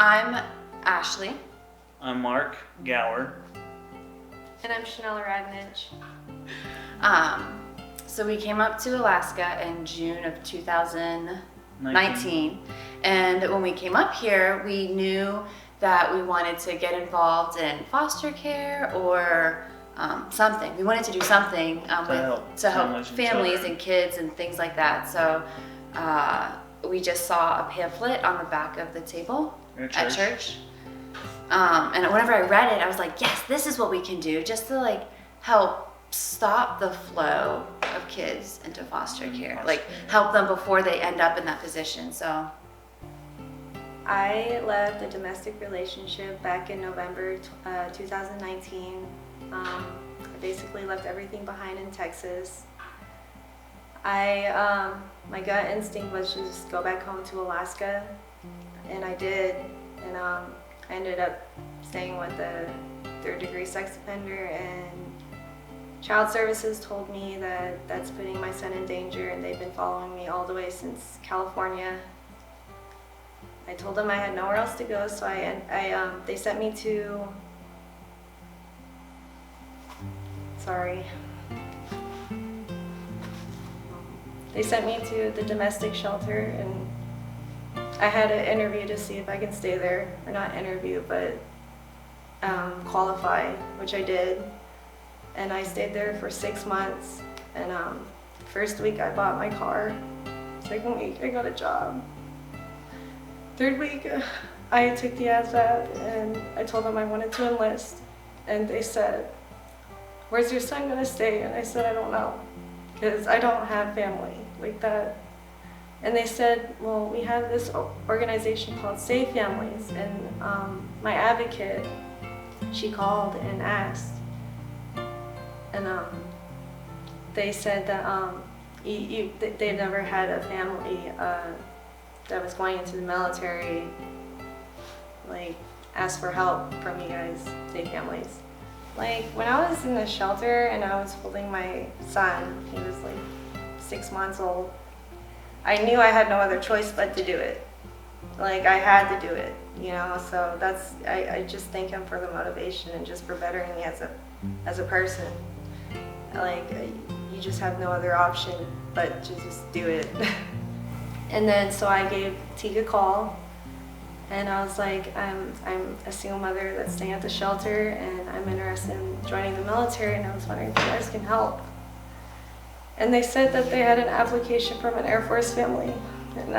I'm Ashley. I'm Mark Gower. And I'm Chanel Ragnich. So we came up to Alaska in June of 2019. And when we came up here, we knew that we wanted to get involved in foster care or something. We wanted to do something to help families and kids and things like that. So we just saw a pamphlet on the back of the table at church. And whenever I read it, I was like, yes, this is what we can do just to like help stop the flow of kids into foster care, like help them before they end up in that position. So I left a domestic relationship back in November 2019. I basically left everything behind in Texas. My gut instinct was to just go back home to Alaska, and I did. And I ended up staying with a third-degree sex offender, and Child Services told me that that's putting my son in danger, and they've been following me all the way since California. I told them I had nowhere else to go, so they sent me to, they sent me to the domestic shelter, and I had an interview to see if I could stay there, or not interview, but qualify, which I did. And I stayed there for 6 months. And first week I bought my car. Second week I got a job. Third week I took the ASVAB and I told them I wanted to enlist. And they said, "Where's your son gonna stay?" And I said, "I don't know, because I don't have family like that." And they said, "Well, we have this organization called Safe Families." And my advocate, she called and asked. And they said that they've never had a family that was going into the military, like, ask for help from you guys, Safe Families. Like, when I was in the shelter and I was holding my son, he was like 6 months old, I knew I had no other choice but to do it. Like, I had to do it, you know, so I just thank him for the motivation and just for bettering me as a person. Like, you just have no other option but to just do it. And then, so I gave Teague a call, and I was like, I'm a single mother that's staying at the shelter, and I'm interested in joining the military, and I was wondering if you guys can help. And they said that they had an application from an Air Force family. And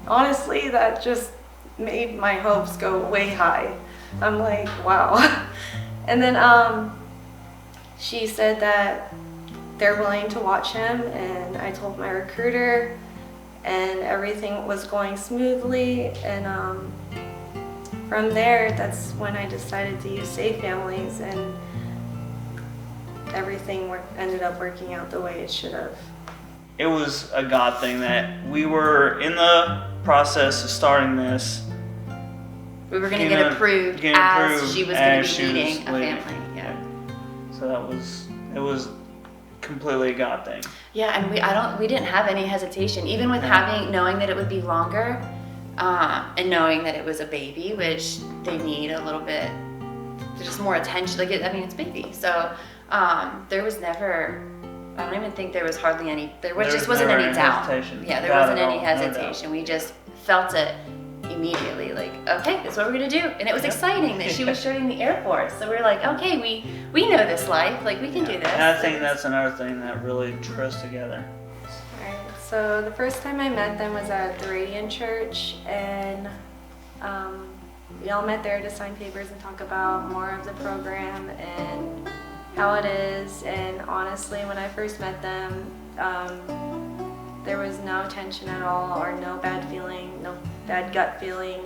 honestly, that just made my hopes go way high. I'm like, wow. And then she said that they're willing to watch him, and I told my recruiter, and everything was going smoothly. And from there, that's when I decided to use Safe Families, and everything ended up working out the way it should have. It was a God thing that we were in the process of starting this. We were going to get approved as she was going to be needing a family. Yeah. So it was completely a God thing. Yeah, and we didn't have any hesitation, even with knowing that it would be longer, and knowing that it was a baby, which they need a little bit, just more attention. Like, it's baby. So there was never, I don't even think there was hardly any, there wasn't any doubt. Yeah, there wasn't any hesitation. We just felt it immediately, like, okay, that's what we're gonna do. And it was exciting that she was joining the Air Force. So we were like, okay, we know this life, like, we can do this. And I think that's another thing that really drew us together. Alright, so the first time I met them was at the Radiant Church, and we all met there to sign papers and talk about more of the program and how it is. And honestly, when I first met them, there was no tension at all, or no bad feeling, no bad gut feeling.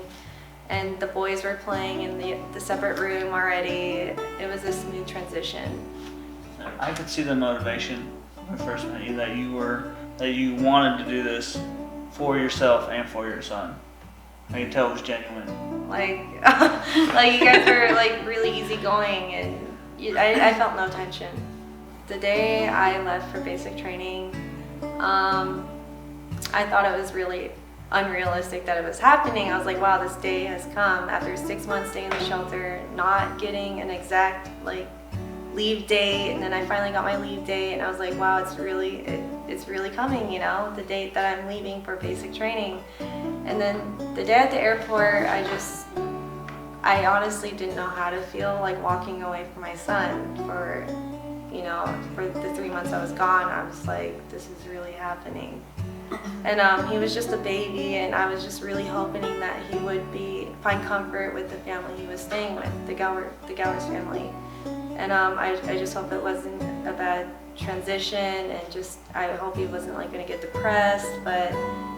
And the boys were playing in the separate room already. It was a smooth transition. I could see the motivation when I first met you, that you wanted to do this for yourself and for your son. I could tell it was genuine. Like you guys were like really easygoing, and I felt no tension. The day I left for basic training, I thought it was really unrealistic that it was happening. I was like, wow, this day has come after 6 months staying in the shelter, not getting an exact like leave date, and then I finally got my leave date, and I was like, wow, it's really coming, you know, the date that I'm leaving for basic training. And then the day at the airport, I honestly didn't know how to feel like walking away from my son for, you know, for the 3 months I was gone. I was like, this is really happening. And he was just a baby, and I was just really hoping that he would find comfort with the family he was staying with, the Gowers family. And I just hope it wasn't a bad transition, and just I hope he wasn't like going to get depressed. But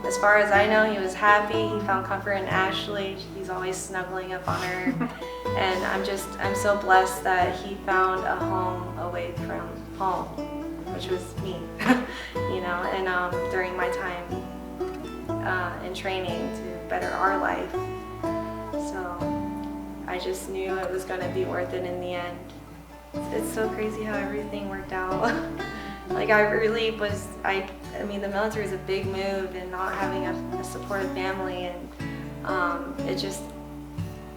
as far as I know, he was happy. He found comfort in Ashley. He's always snuggling up on her. And I'm so blessed that he found a home away from home, which was me, you know, and during my time in training to better our life. So I just knew it was going to be worth it in the end. It's so crazy how everything worked out. Like I really was, I mean, the military is a big move, and not having a supportive family, and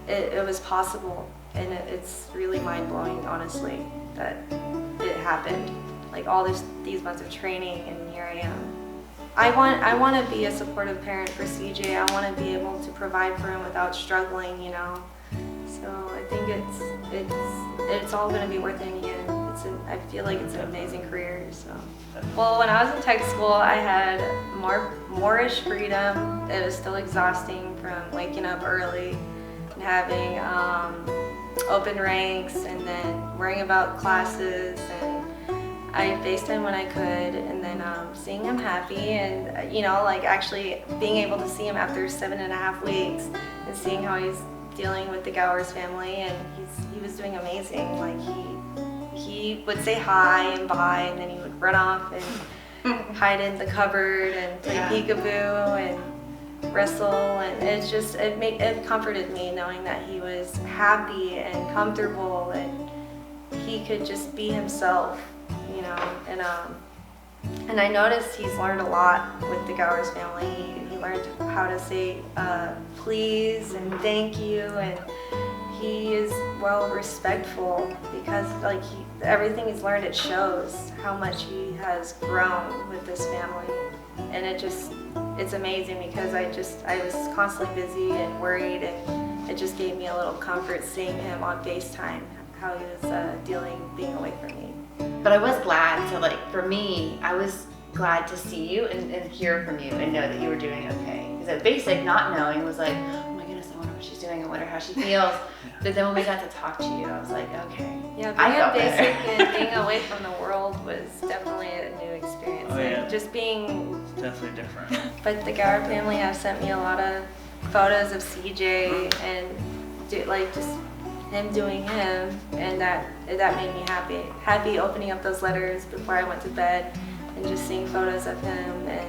it was possible, and it's really mind-blowing, honestly, that it happened. Like all these months of training, and here I am. I want to be a supportive parent for CJ. I want to be able to provide for him without struggling, you know. So I think it's all going to be worth it in the end. I feel like it's an amazing career. So, well, when I was in tech school, I had more-ish freedom. It was still exhausting from waking up early and having open ranks, and then worrying about classes, and I FaceTime when I could, and then seeing him happy, and you know, like actually being able to see him after 7.5 weeks, and seeing how he's dealing with the Gowers family, and he was doing amazing. Like he would say hi and bye, and then he would run off and hide in the cupboard and play peekaboo and wrestle, and it comforted me knowing that he was happy and comfortable, and he could just be himself, you know. And I noticed he's learned a lot with the Gowers family. He learned how to say please and thank you, and he is well respectful, because like everything he's learned, it shows how much he has grown with this family. And it's amazing, because I was constantly busy and worried, and it just gave me a little comfort seeing him on FaceTime, how he was being away from me. But I was glad to, like, for me, I was glad to see you and hear from you and know that you were doing okay. Because at basic, not knowing was like, oh my goodness, I wonder what she's doing, I wonder how she feels. But then when we got to talk to you, I was like, okay. Yeah, being at basic and being away from the world was definitely a new experience. Oh, yeah. And just being definitely different. But the Gower family have sent me a lot of photos of CJ and just him doing him, and that made me happy. Happy opening up those letters before I went to bed, and just seeing photos of him and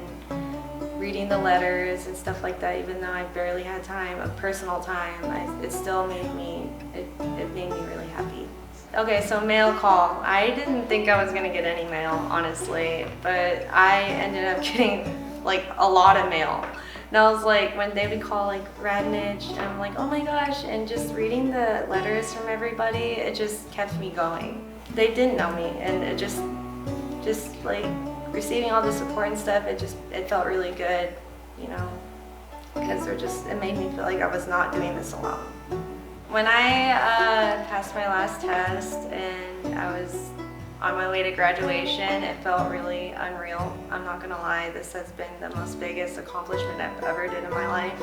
reading the letters and stuff like that. Even though I barely had time, a personal time, it still made me really happy. Okay, so mail call. I didn't think I was gonna get any mail, honestly, but I ended up getting like a lot of mail. And I was like, when they would call like Radnich, and I'm like, oh my gosh, and just reading the letters from everybody, it just kept me going. They didn't know me, and it just like receiving all the support and stuff, it felt really good, you know, because it made me feel like I was not doing this alone. When I passed my last test and I was on my way to graduation, it felt really unreal. I'm not gonna lie, this has been the most biggest accomplishment I've ever did in my life.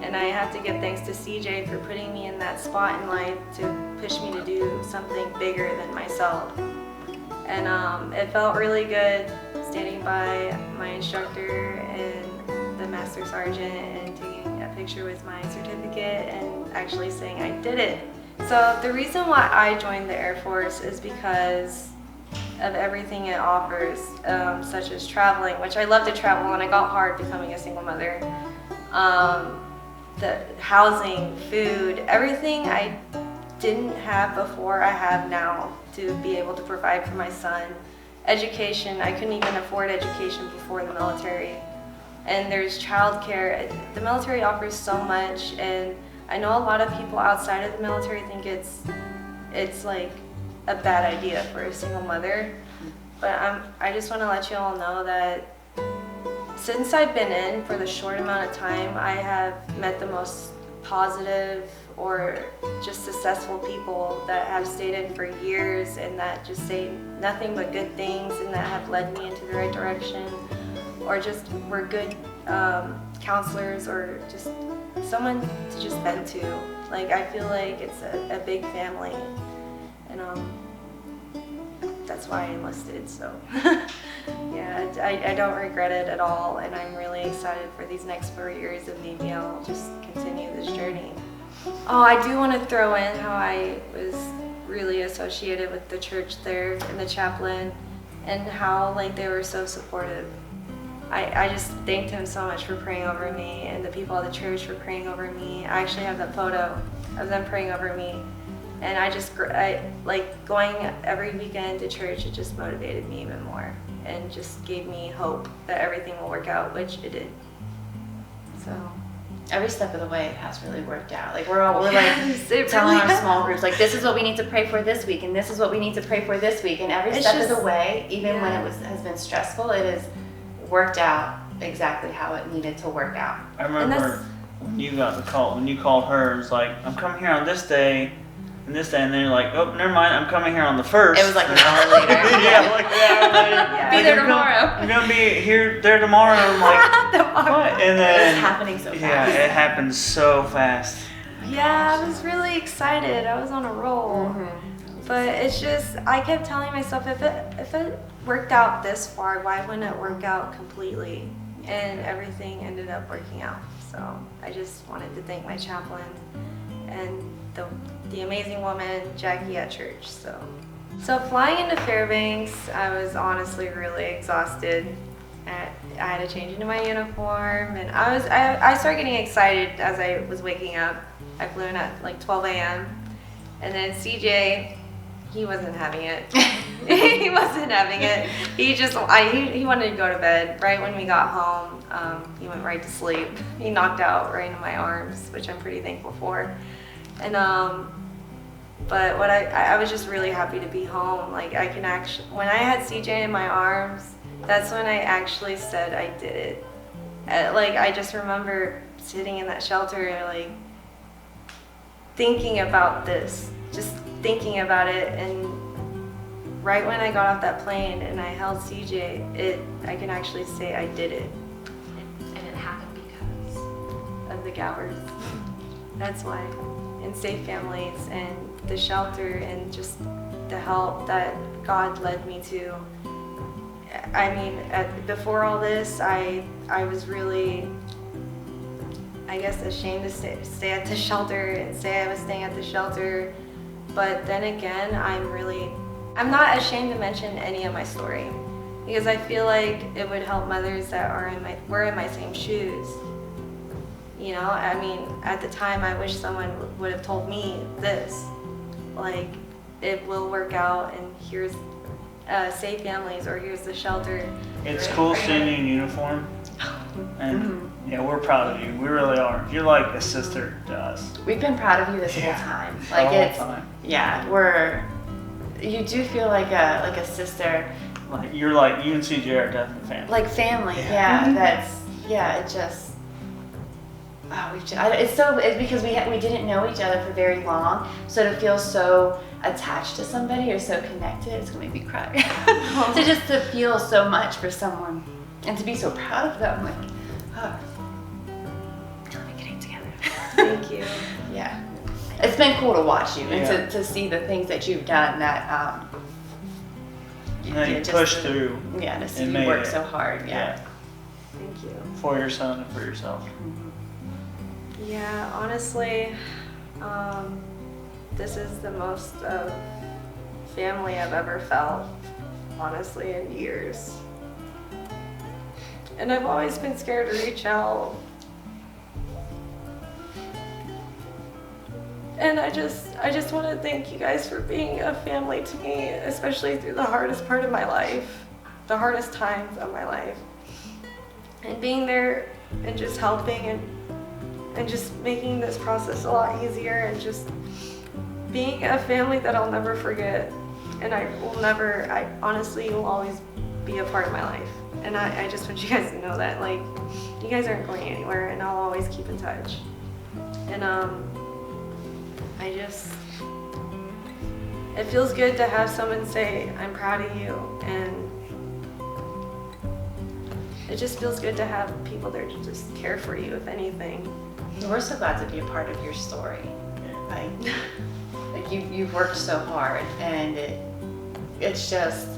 And I have to give thanks to CJ for putting me in that spot in life to push me to do something bigger than myself. And it felt really good standing by my instructor and the master sergeant and taking a picture with my certificate and actually saying I did it. So the reason why I joined the Air Force is because of everything it offers, such as traveling, which I love to travel, and I got hard becoming a single mother. The housing, food, everything I didn't have before I have now to be able to provide for my son. Education, I couldn't even afford education before the military. and there's childcare. The military offers so much, and I know a lot of people outside of the military think it's like a bad idea for a single mother, but I just want to let you all know that since I've been in for the short amount of time, I have met the most positive or just successful people that have stayed in for years and that just say nothing but good things and that have led me into the right direction, or just were good counselors, or just someone to just vent to. Like, I feel like it's a big family, and that's why I enlisted. So yeah, I don't regret it at all, and I'm really excited for these next 4 years of me being able to just continue this journey. Oh, I do want to throw in how I was really associated with the church there and the chaplain, and how like they were so supportive. I just thanked him so much for praying over me, and the people at the church for praying over me. I actually have that photo of them praying over me, and I like going every weekend to church. It just motivated me even more and just gave me hope that everything will work out, which it did. So every step of the way it has really worked out. Like we're like it telling really our small groups, like, this is what we need to pray for this week, and this is what we need to pray for this week, and every It's step just- of the way, even when yeah. it has been stressful, it has worked out exactly how it needed to work out. I remember when you got the call, when you called her, it was like, I'm coming here on this day, and this day, and then you're like, oh, never mind, I'm coming here on the 1st. It was like an hour later. Yeah, like an hour later. Yeah. Be Like, there I'm tomorrow. I'm gonna be there tomorrow. I'm like, what? And It was then happening so fast. yeah, it happened so fast. Yeah, I was really excited. I was on a roll. Mhm. But it's just, I kept telling myself, if it worked out this far, why wouldn't it work out completely? And everything ended up working out. So I just wanted to thank my chaplain and the amazing woman, Jackie, at church. So flying into Fairbanks, I was honestly really exhausted. I had to change into my uniform, and I started getting excited as I was waking up. I flew in at like 12 a.m. and then CJ, he wasn't having it. He wasn't having it. He wanted to go to bed. Right when we got home, he went right to sleep. He knocked out right into my arms, which I'm pretty thankful for. And but what I was just really happy to be home. Like, I can actually, when I had CJ in my arms, that's when I actually said I did it. Like, I just remember sitting in that shelter, like thinking about this, just thinking about it, and right when I got off that plane and I held CJ, I can actually say I did it. And it happened because Of the Gowers. That's why. And safe families and the shelter and just the help that God led me to. I mean, before all this, I was really, I guess, ashamed to stay at the shelter and say I was staying at the shelter. But then again, I'm not ashamed to mention any of my story, because I feel like it would help mothers that were in my same shoes. You know, I mean, at the time, I wish someone would have told me this, like, it will work out, and here's safe families, or here's the shelter. It's cool seeing you in uniform, and yeah, we're proud of you. We really are. You're like a sister to us. we've been proud of you this whole Yeah. time. The Like, whole it's time. yeah, you do feel like a sister, Like, you're like, you and CJ are definitely family. like family. Yeah. It just. Oh, it's because we didn't know each other for very long, so to feel so attached to somebody or so connected, it's gonna make me cry. to feel so much for someone and to be so proud of them, like, oh, we're really getting together. Thank you. Yeah, it's been cool to watch you Yeah. and to see the things that you've done that And then you just push to- through. Yeah, to see and you made work it. so hard. Yeah. Thank you. For your son and for yourself. Yeah, honestly, this is the most family I've ever felt, honestly, in years. And I've always been scared to reach out. And I just want to thank you guys for being a family to me, especially through the hardest part of my life, the hardest times of my life. and being there and just helping and just making this process a lot easier, and just being a family that I'll never forget. And I honestly will always be a part of my life. And I just want you guys to know that, like, you guys aren't going anywhere, and I'll always keep in touch. And it feels good to have someone say, I'm proud of you, and it just feels good to have people there to just care for you, if anything. We're so glad to be a part of your story. Like you've worked so hard, and it's just,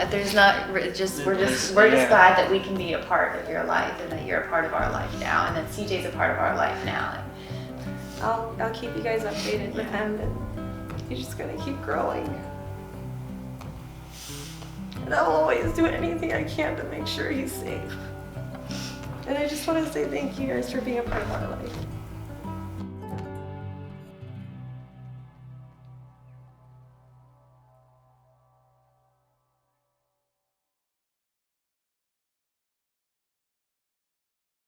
there's not, we're just glad that we can be a part of your life, and that you're a part of our life now, and that CJ's a part of our life now. I'll keep you guys updated with him, and he's just gonna keep growing. And I'll always do anything I can to make sure he's safe. And I just want to say thank you guys for being a part of our life.